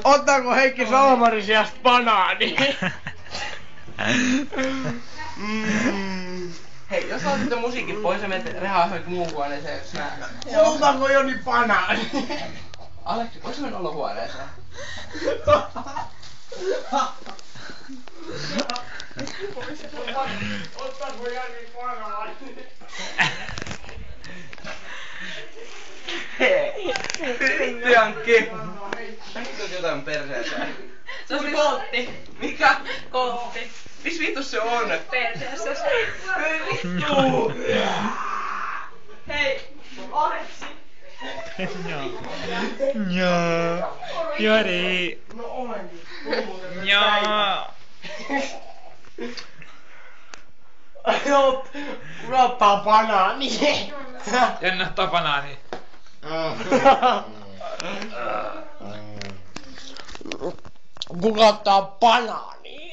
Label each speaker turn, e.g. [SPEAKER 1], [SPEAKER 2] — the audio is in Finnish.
[SPEAKER 1] Ottaako Heikki Salmarin sijasta banaani?
[SPEAKER 2] Hei, jos otatte musiikin pois ja menet rehaa johonkin muuhun huoneeseen, jos mä...
[SPEAKER 1] Otaanko Joni banaani?
[SPEAKER 2] Aleksi, voiko mennä olohuoneeseen?
[SPEAKER 1] Ottaanko Joni banaani?
[SPEAKER 2] Hei! Yrittäjänkin! Näkyykö jotain perseeseen?
[SPEAKER 3] Se on koltti.
[SPEAKER 2] Mikä?
[SPEAKER 3] Koltti.
[SPEAKER 2] Mis vitus se on?
[SPEAKER 3] Perseessä.
[SPEAKER 2] Vittu!
[SPEAKER 3] Hei, Aleksi.
[SPEAKER 4] Joo. Jori. Joo.
[SPEAKER 1] Kuka ottaa banaani?
[SPEAKER 4] Jenna ottaa banaani.
[SPEAKER 1] Kuka ottaa banaani?